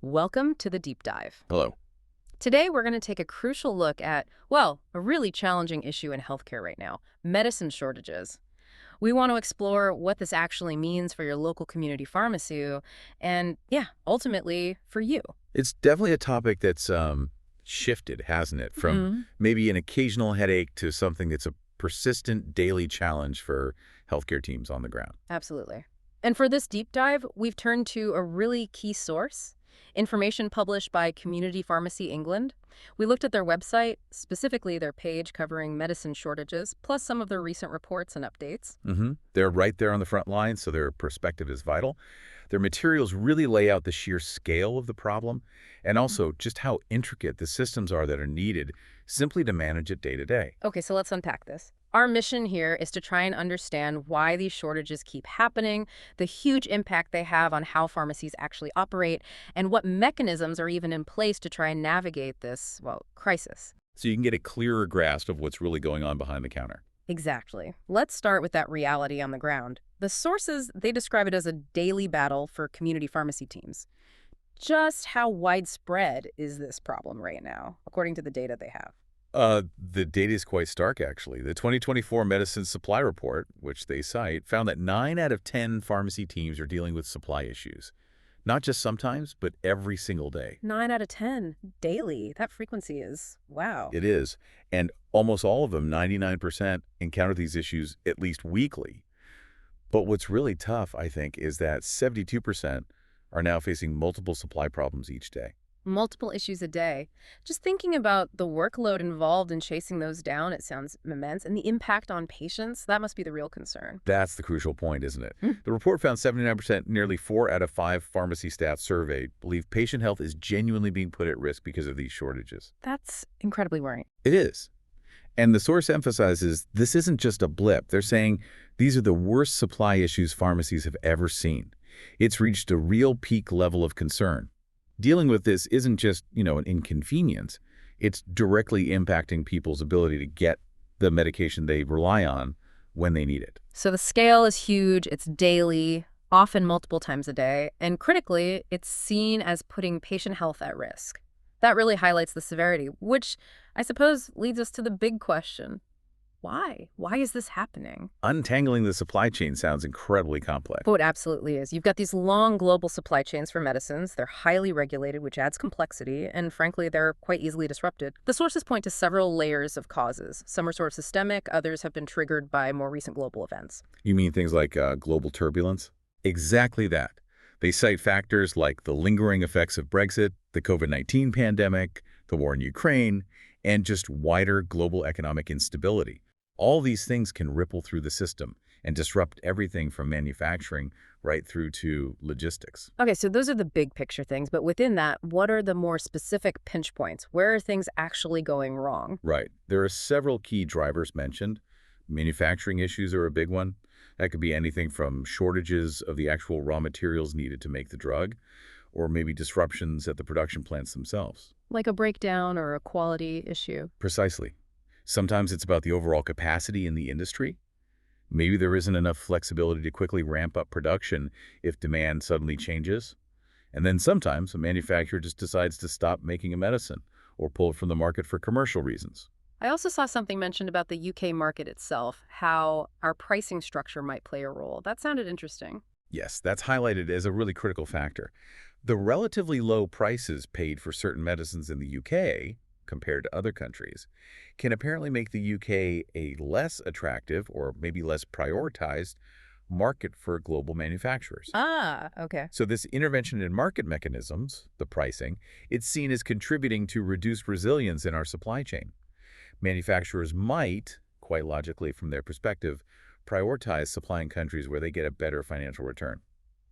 Welcome to the Deep Dive. Hello. Today, we're going to take a crucial look at, well, a really challenging issue in healthcare right now, medicine shortages. We want to explore what this actually means for your local community pharmacy and, yeah, ultimately for you. It's definitely a topic that's shifted, hasn't it? From Hmm. maybe an occasional headache to something that's a persistent daily challenge for healthcare teams on the ground. Absolutely. And for this deep dive, we've turned to a really key source, information published by Community Pharmacy England. We looked at their website, specifically their page covering medicine shortages, plus some of their recent reports and updates. They're right there on the front line, so their perspective is vital. Their materials really lay out the sheer scale of the problem and also just how intricate the systems are that are needed simply to manage it day to day. Okay, so let's unpack this. Our mission here is to try and understand why these shortages keep happening, the huge impact they have on how pharmacies actually operate, and what mechanisms are even in place to try and navigate this, well, crisis. So you can get a clearer grasp of what's really going on behind the counter. Exactly. Let's start with that reality on the ground. The sources, they describe it as a daily battle for community pharmacy teams. Just how widespread is this problem right now, according to the data they have? The data is quite stark, actually. The 2024 Medicine Supply Report, which they cite, found that 9 out of 10 pharmacy teams are dealing with supply issues. Not just sometimes, but every single day. 9 out of 10 daily. That frequency is, wow. It is. And almost all of them, 99%, encounter these issues at least weekly. But what's really tough, I think, is that 72% are now facing multiple supply problems each day. Multiple issues a day. Just thinking about the workload involved in chasing those down, it sounds immense. And the impact on patients, that must be the real concern. That's the crucial point, isn't it? Hmm. The report found 79%, nearly 4 out of 5 pharmacy staff surveyed, believe patient health is genuinely being put at risk because of these shortages. That's incredibly worrying. It is. And the source emphasizes this isn't just a blip. They're saying these are the worst supply issues pharmacies have ever seen. It's reached a real peak level of concern. Dealing with this isn't just, an inconvenience. It's directly impacting people's ability to get the medication they rely on when they need it. So the scale is huge, it's daily, often multiple times a day, and critically, it's seen as putting patient health at risk. That really highlights the severity, which I suppose leads us to the big question. Why? Why is this happening? Untangling the supply chain sounds incredibly complex. Oh, it absolutely is. You've got these long global supply chains for medicines. They're highly regulated, which adds complexity, and frankly, they're quite easily disrupted. The sources point to several layers of causes. Some are sort of systemic, others have been triggered by more recent global events. You mean things like global turbulence? Exactly that. They cite factors like the lingering effects of Brexit, the COVID-19 pandemic, the war in Ukraine, and just wider global economic instability. All these things can ripple through the system and disrupt everything from manufacturing right through to logistics. Okay, so those are the big picture things, but within that, what are the more specific pinch points? Where are things actually going wrong? Right. There are several key drivers mentioned. Manufacturing issues are a big one. That could be anything from shortages of the actual raw materials needed to make the drug, or maybe disruptions at the production plants themselves. Like a breakdown or a quality issue? Precisely. Sometimes it's about the overall capacity in the industry. Maybe there isn't enough flexibility to quickly ramp up production if demand suddenly changes. And then sometimes a manufacturer just decides to stop making a medicine or pull it from the market for commercial reasons. I also saw something mentioned about the UK market itself, how our pricing structure might play a role. That sounded interesting. Yes, that's highlighted as a really critical factor. The relatively low prices paid for certain medicines in the UK, compared to other countries, can apparently make the UK a less attractive or maybe less prioritized market for global manufacturers. Ah, okay. So this intervention in market mechanisms, the pricing, it's seen as contributing to reduced resilience in our supply chain. Manufacturers might, quite logically from their perspective, prioritize supplying countries where they get a better financial return.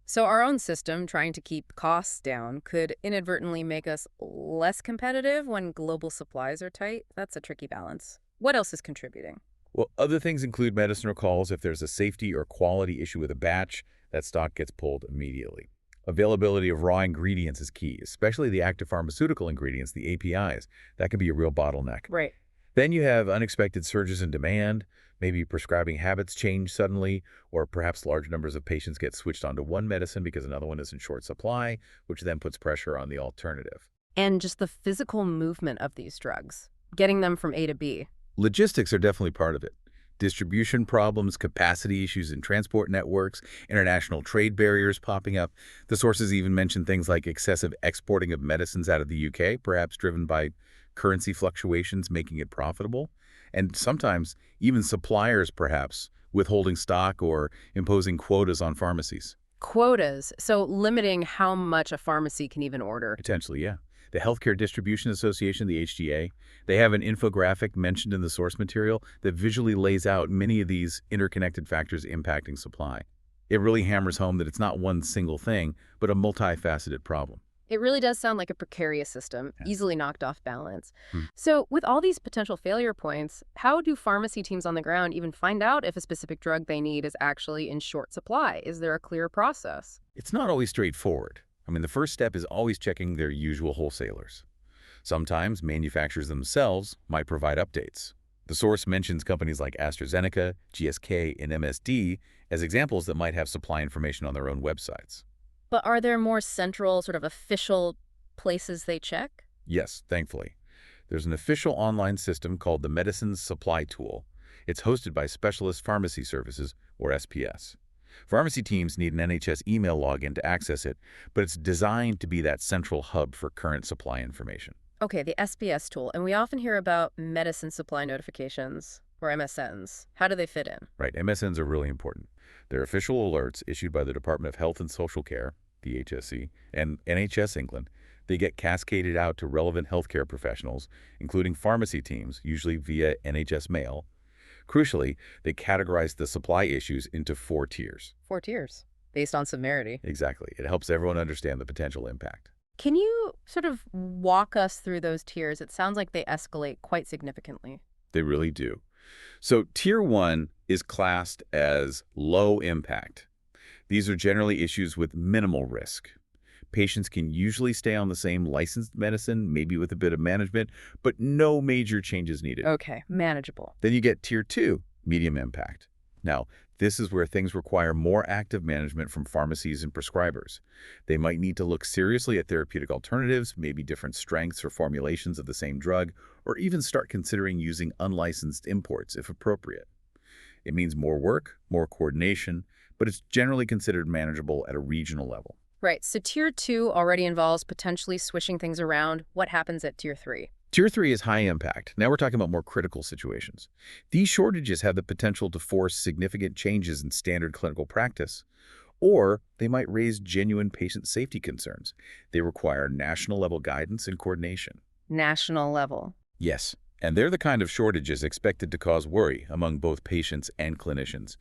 So our own system, trying to keep costs down, could inadvertently make us less competitive when global supplies are tight. That's a tricky balance. What else is contributing? Well, other things include medicine recalls. If there's a safety or quality issue with a batch, that stock gets pulled immediately. Availability of raw ingredients is key, especially the active pharmaceutical ingredients, the APIs. That can be a real bottleneck. Right. Then you have unexpected surges in demand, maybe prescribing habits change suddenly, or perhaps large numbers of patients get switched onto one medicine because another one is in short supply, which then puts pressure on the alternative. And just the physical movement of these drugs, getting them from A to B. Logistics are definitely part of it. Distribution problems, capacity issues in transport networks, international trade barriers popping up. The sources even mention things like excessive exporting of medicines out of the UK, perhaps driven by currency fluctuations making it profitable. And sometimes even suppliers, perhaps, withholding stock or imposing quotas on pharmacies. Quotas, so limiting how much a pharmacy can even order. Potentially, yeah. The Healthcare Distribution Association, the HDA, they have an infographic mentioned in the source material that visually lays out many of these interconnected factors impacting supply. It really hammers home that it's not one single thing, but a multifaceted problem. It really does sound like a precarious system, Yeah. easily knocked off balance. Hmm. So, with all these potential failure points, how do pharmacy teams on the ground even find out if a specific drug they need is actually in short supply? Is there a clear process? It's not always straightforward. The first step is always checking their usual wholesalers. Sometimes manufacturers themselves might provide updates. The source mentions companies like AstraZeneca, GSK, and MSD as examples that might have supply information on their own websites. But are there more central, sort of official places they check? Yes, thankfully. There's an official online system called the Medicines Supply Tool. It's hosted by Specialist Pharmacy Services, or SPS. Pharmacy teams need an NHS email login to access it, but it's designed to be that central hub for current supply information. Okay, the SBS tool, and we often hear about medicine supply notifications, or MSNs. How do they fit in? Right, MSNs are really important. They're official alerts issued by the Department of Health and Social Care, the HSE, and NHS England. They get cascaded out to relevant healthcare professionals, including pharmacy teams, usually via NHS mail. Crucially, they categorize the supply issues into 4 tiers. 4 tiers, based on severity. Exactly. It helps everyone understand the potential impact. Can you sort of walk us through those tiers? It sounds like they escalate quite significantly. They really do. So Tier 1 is classed as low impact. These are generally issues with minimal risk. Patients can usually stay on the same licensed medicine, maybe with a bit of management, but no major changes needed. Okay, manageable. Then you get Tier 2, medium impact. Now, this is where things require more active management from pharmacies and prescribers. They might need to look seriously at therapeutic alternatives, maybe different strengths or formulations of the same drug, or even start considering using unlicensed imports if appropriate. It means more work, more coordination, but it's generally considered manageable at a regional level. Right, so Tier 2 already involves potentially switching things around. What happens at Tier 3? Tier 3 is high impact. Now we're talking about more critical situations. These shortages have the potential to force significant changes in standard clinical practice, or they might raise genuine patient safety concerns. They require national-level guidance and coordination. National level. Yes, and they're the kind of shortages expected to cause worry among both patients and clinicians.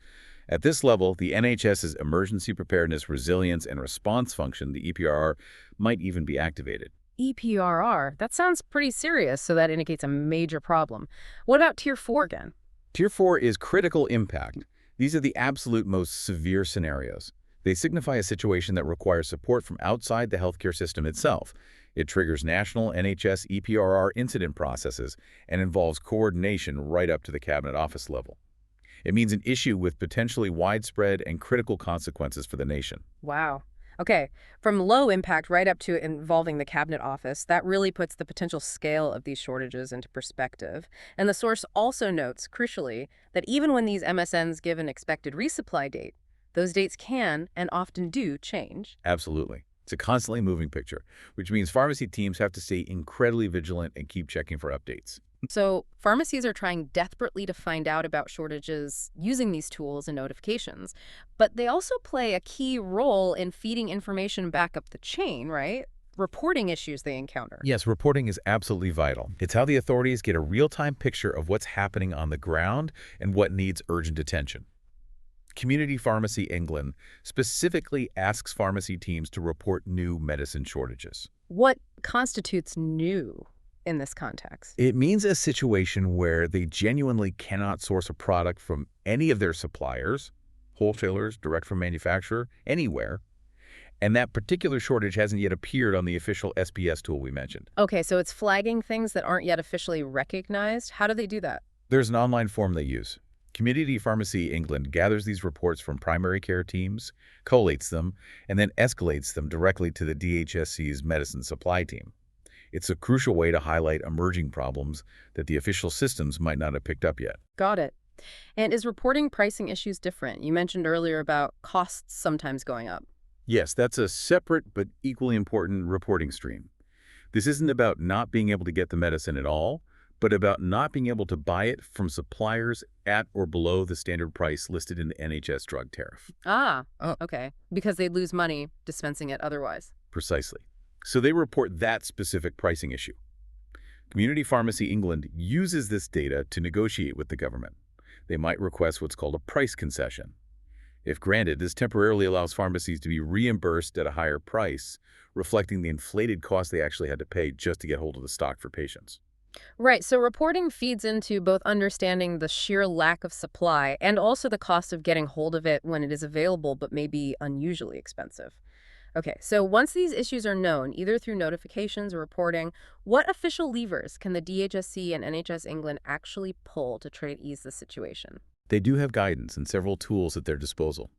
At this level, the NHS's Emergency Preparedness, Resilience, and Response Function, the EPRR, might even be activated. EPRR, that sounds pretty serious, so that indicates a major problem. What about Tier 4 again? Tier 4 is critical impact. These are the absolute most severe scenarios. They signify a situation that requires support from outside the healthcare system itself. It triggers national NHS EPRR incident processes and involves coordination right up to the Cabinet Office level. It means an issue with potentially widespread and critical consequences for the nation. Wow. Okay, from low impact right up to involving the Cabinet Office, that really puts the potential scale of these shortages into perspective. And the source also notes, crucially, that even when these MSNs give an expected resupply date, those dates can and often do change. Absolutely. It's a constantly moving picture, which means pharmacy teams have to stay incredibly vigilant and keep checking for updates. So pharmacies are trying desperately to find out about shortages using these tools and notifications, but they also play a key role in feeding information back up the chain, right? Reporting issues they encounter. Yes, reporting is absolutely vital. It's how the authorities get a real-time picture of what's happening on the ground and what needs urgent attention. Community Pharmacy England specifically asks pharmacy teams to report new medicine shortages. What constitutes new in this context? It means a situation where they genuinely cannot source a product from any of their suppliers, wholesalers, direct from manufacturer, anywhere, And that particular shortage hasn't yet appeared on the official SPS tool we mentioned. Okay, so it's flagging things that aren't yet officially recognized. How do they do that? There's an online form they use. Community Pharmacy England gathers these reports from primary care teams, collates them, and then escalates them directly to the DHSC's medicine supply team. It's a crucial way to highlight emerging problems that the official systems might not have picked up yet. Got it. And is reporting pricing issues different? You mentioned earlier about costs sometimes going up. Yes, that's a separate but equally important reporting stream. This isn't about not being able to get the medicine at all, but about not being able to buy it from suppliers at or below the standard price listed in the NHS drug tariff. Ah, okay. Because they'd lose money dispensing it otherwise. Precisely. So they report that specific pricing issue. Community Pharmacy England uses this data to negotiate with the government. They might request what's called a price concession. If granted, this temporarily allows pharmacies to be reimbursed at a higher price, reflecting the inflated cost they actually had to pay just to get hold of the stock for patients. Right, so reporting feeds into both understanding the sheer lack of supply and also the cost of getting hold of it when it is available but may be unusually expensive. Okay, so once these issues are known, either through notifications or reporting, what official levers can the DHSC and NHS England actually pull to try to ease the situation? They do have guidance and several tools at their disposal.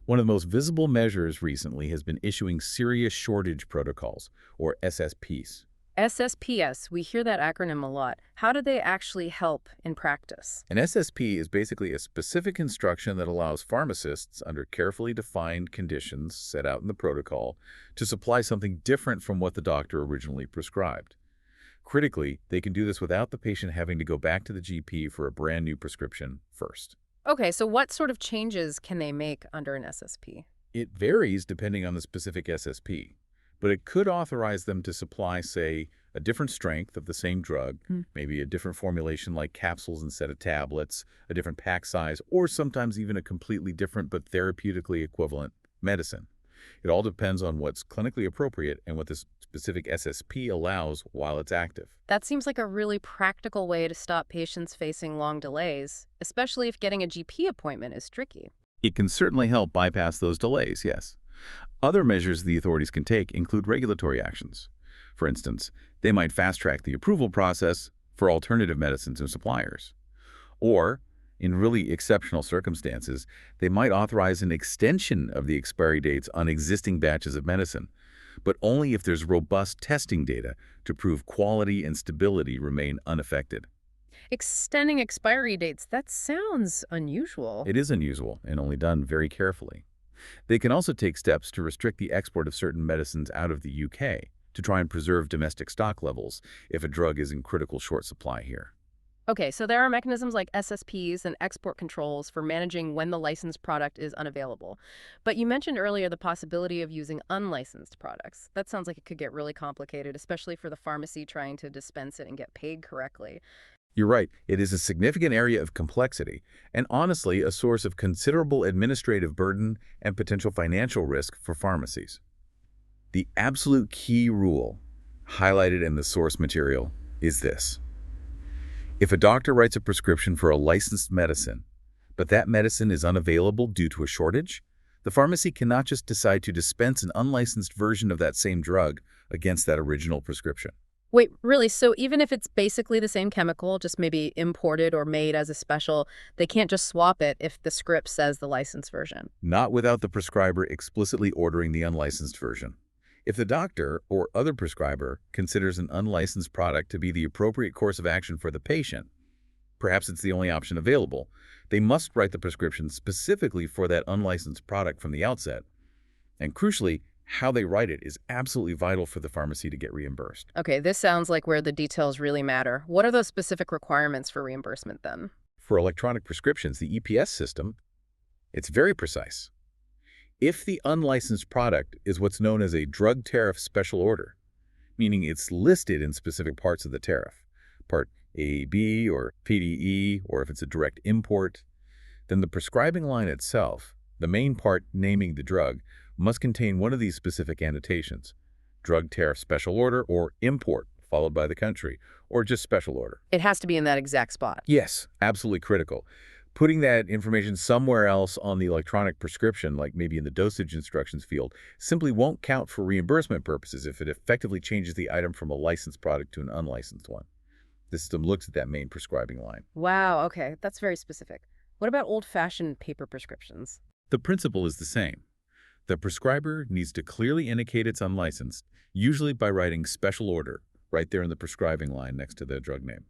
One of the most visible measures recently has been issuing Serious Shortage Protocols, or SSPs. SSPS, we hear that acronym a lot. How do they actually help in practice? An SSP is basically a specific instruction that allows pharmacists, under carefully defined conditions set out in the protocol, to supply something different from what the doctor originally prescribed. Critically, they can do this without the patient having to go back to the GP for a brand new prescription first. Okay, so what sort of changes can they make under an SSP? It varies depending on the specific SSP, but it could authorize them to supply, say, a different strength of the same drug, maybe a different formulation like capsules instead of tablets, a different pack size, or sometimes even a completely different but therapeutically equivalent medicine. It all depends on what's clinically appropriate and what this specific SSP allows while it's active. That seems like a really practical way to stop patients facing long delays, especially if getting a GP appointment is tricky. It can certainly help bypass those delays, yes. Other measures the authorities can take include regulatory actions. For instance, they might fast-track the approval process for alternative medicines and suppliers. Or, in really exceptional circumstances, they might authorize an extension of the expiry dates on existing batches of medicine, but only if there's robust testing data to prove quality and stability remain unaffected. Extending expiry dates, that sounds unusual. It is unusual and only done very carefully. They can also take steps to restrict the export of certain medicines out of the UK to try and preserve domestic stock levels if a drug is in critical short supply here. Okay, so there are mechanisms like SSPs and export controls for managing when the licensed product is unavailable. But you mentioned earlier the possibility of using unlicensed products. That sounds like it could get really complicated, especially for the pharmacy trying to dispense it and get paid correctly. You're right, it is a significant area of complexity, and honestly a source of considerable administrative burden and potential financial risk for pharmacies. The absolute key rule, highlighted in the source material, is this. If a doctor writes a prescription for a licensed medicine, but that medicine is unavailable due to a shortage, the pharmacy cannot just decide to dispense an unlicensed version of that same drug against that original prescription. Wait, really? So even if it's basically the same chemical, just maybe imported or made as a special, they can't just swap it if the script says the licensed version? Not without the prescriber explicitly ordering the unlicensed version. If the doctor or other prescriber considers an unlicensed product to be the appropriate course of action for the patient, perhaps it's the only option available, they must write the prescription specifically for that unlicensed product from the outset. And crucially, how they write it is absolutely vital for the pharmacy to get reimbursed. Okay, this sounds like where the details really matter. What are those specific requirements for reimbursement then? For electronic prescriptions, the EPS system, it's very precise. If the unlicensed product is what's known as a drug tariff special order, meaning it's listed in specific parts of the tariff, Part A, B, or PDE, or if it's a direct import, then the prescribing line itself, the main part naming the drug, must contain one of these specific annotations, drug tariff special order or import, followed by the country, or just special order. It has to be in that exact spot. Yes, absolutely critical. Putting that information somewhere else on the electronic prescription, like maybe in the dosage instructions field, simply won't count for reimbursement purposes if it effectively changes the item from a licensed product to an unlicensed one. The system looks at that main prescribing line. Wow, okay, that's very specific. What about old-fashioned paper prescriptions? The principle is the same. The prescriber needs to clearly indicate it's unlicensed, usually by writing special order right there in the prescribing line next to the drug name.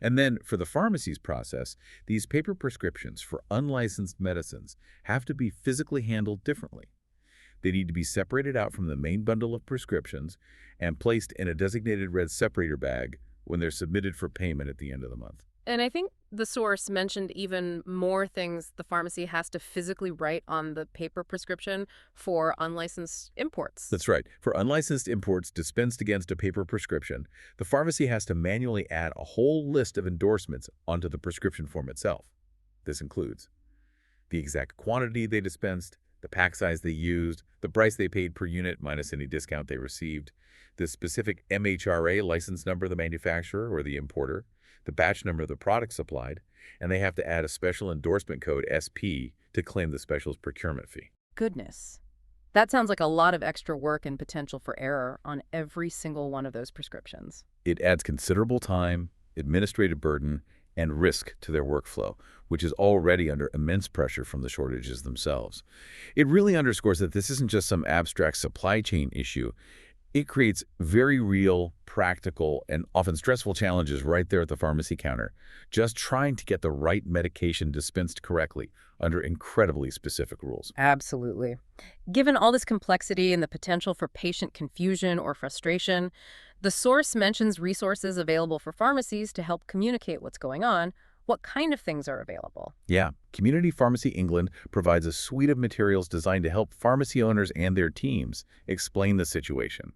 And then for the pharmacy's process, these paper prescriptions for unlicensed medicines have to be physically handled differently. They need to be separated out from the main bundle of prescriptions and placed in a designated red separator bag when they're submitted for payment at the end of the month. And I think the source mentioned even more things the pharmacy has to physically write on the paper prescription for unlicensed imports. That's right. For unlicensed imports dispensed against a paper prescription, the pharmacy has to manually add a whole list of endorsements onto the prescription form itself. This includes the exact quantity they dispensed, the pack size they used, the price they paid per unit minus any discount they received, the specific MHRA license number of the manufacturer or the importer, the batch number of the product supplied, and they have to add a special endorsement code, SP, to claim the special's procurement fee. Goodness. That sounds like a lot of extra work and potential for error on every single one of those prescriptions. It adds considerable time, administrative burden, and risk to their workflow, which is already under immense pressure from the shortages themselves. It really underscores that this isn't just some abstract supply chain issue. It creates very real, practical, and often stressful challenges right there at the pharmacy counter, just trying to get the right medication dispensed correctly under incredibly specific rules. Absolutely. Given all this complexity and the potential for patient confusion or frustration, the source mentions resources available for pharmacies to help communicate what's going on. What kind of things are available? Yeah, Community Pharmacy England provides a suite of materials designed to help pharmacy owners and their teams explain the situation.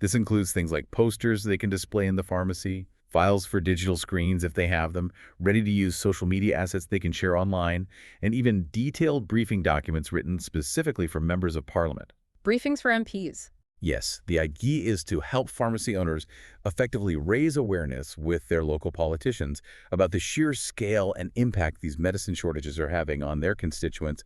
This includes things like posters they can display in the pharmacy, files for digital screens if they have them, ready-to-use social media assets they can share online, and even detailed briefing documents written specifically for members of Parliament. Briefings for MPs. Yes, the idea is to help pharmacy owners effectively raise awareness with their local politicians about the sheer scale and impact these medicine shortages are having on their constituents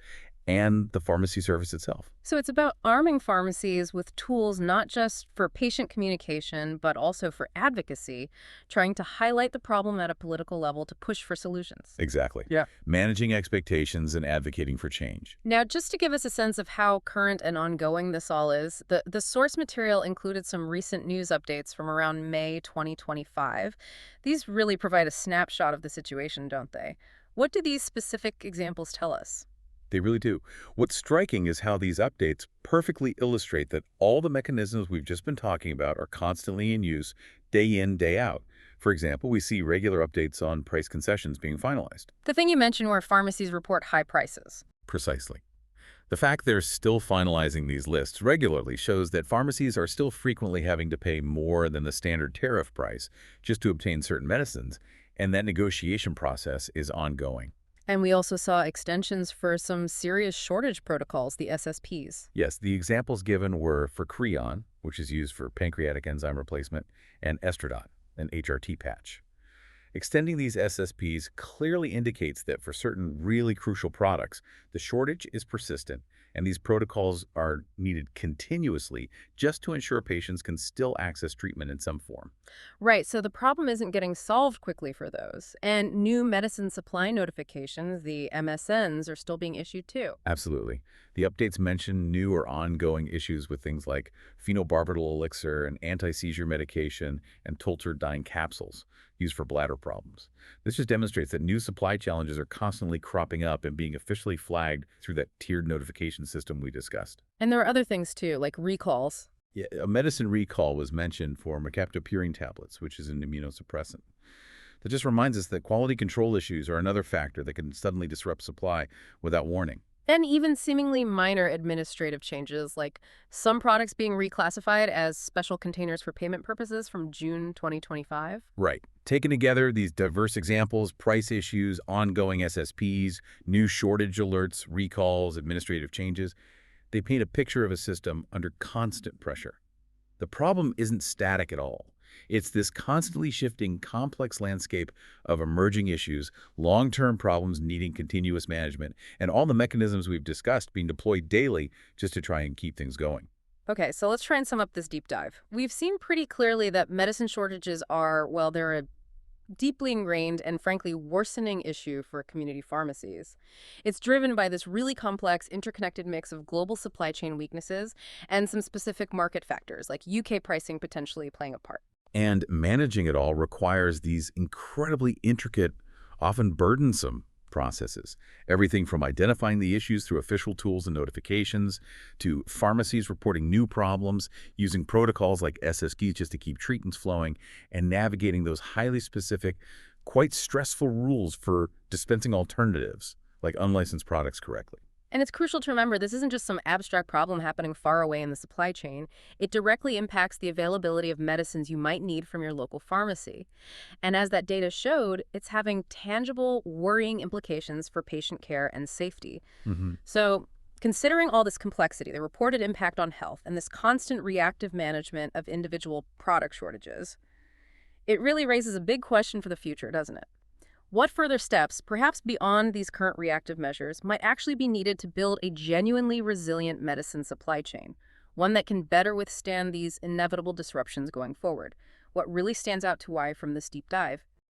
and the pharmacy service itself. So it's about arming pharmacies with tools not just for patient communication, but also for advocacy, trying to highlight the problem at a political level to push for solutions. Exactly. Yeah. Managing expectations and advocating for change. Now, just to give us a sense of how current and ongoing this all is, the source material included some recent news updates from around May 2025. These really provide a snapshot of the situation, don't they? What do these specific examples tell us? They really do. What's striking is how these updates perfectly illustrate that all the mechanisms we've just been talking about are constantly in use, day in, day out. For example, we see regular updates on price concessions being finalized. The thing you mentioned where pharmacies report high prices. Precisely. The fact they're still finalizing these lists regularly shows that pharmacies are still frequently having to pay more than the standard tariff price just to obtain certain medicines, and that negotiation process is ongoing. And we also saw extensions for some serious shortage protocols, the SSPs. Yes, the examples given were for Creon, which is used for pancreatic enzyme replacement, and Estradot, an HRT patch. Extending these SSPs clearly indicates that for certain really crucial products, the shortage is persistent, and these protocols are needed continuously just to ensure patients can still access treatment in some form. Right, so the problem isn't getting solved quickly for those. And new medicine supply notifications, the MSNs, are still being issued too. Absolutely. The updates mention new or ongoing issues with things like phenobarbital elixir and anti-seizure medication and tolterdine capsules used for bladder problems. This just demonstrates that new supply challenges are constantly cropping up and being officially flagged through that tiered notification system we discussed. And there are other things too, like recalls. Yeah, a medicine recall was mentioned for mercaptopurine tablets, which is an immunosuppressant. That just reminds us that quality control issues are another factor that can suddenly disrupt supply without warning. And even seemingly minor administrative changes, like some products being reclassified as special containers for payment purposes from June 2025. Right. Taken together, these diverse examples, price issues, ongoing SSPs, new shortage alerts, recalls, administrative changes, they paint a picture of a system under constant pressure. The problem isn't static at all. It's this constantly shifting, complex landscape of emerging issues, long-term problems needing continuous management, and all the mechanisms we've discussed being deployed daily just to try and keep things going. Okay, so let's try and sum up this deep dive. We've seen pretty clearly that medicine shortages are, well, they're a deeply ingrained and frankly worsening issue for community pharmacies. It's driven by this really complex, interconnected mix of global supply chain weaknesses and some specific market factors, like UK pricing potentially playing a part. And managing it all requires these incredibly intricate, often burdensome processes. Everything from identifying the issues through official tools and notifications, to pharmacies reporting new problems, using protocols like SSG just to keep treatments flowing, and navigating those highly specific, quite stressful rules for dispensing alternatives, like unlicensed products correctly. And it's crucial to remember this isn't just some abstract problem happening far away in the supply chain. It directly impacts the availability of medicines you might need from your local pharmacy. And as that data showed, it's having tangible, worrying implications for patient care and safety. Hmm. So, considering all this complexity, the reported impact on health, and this constant reactive management of individual product shortages, it really raises a big question for the future, doesn't it? What further steps, perhaps beyond these current reactive measures, might actually be needed to build a genuinely resilient medicine supply chain, one that can better withstand these inevitable disruptions going forward? What really stands out to Y from this deep dive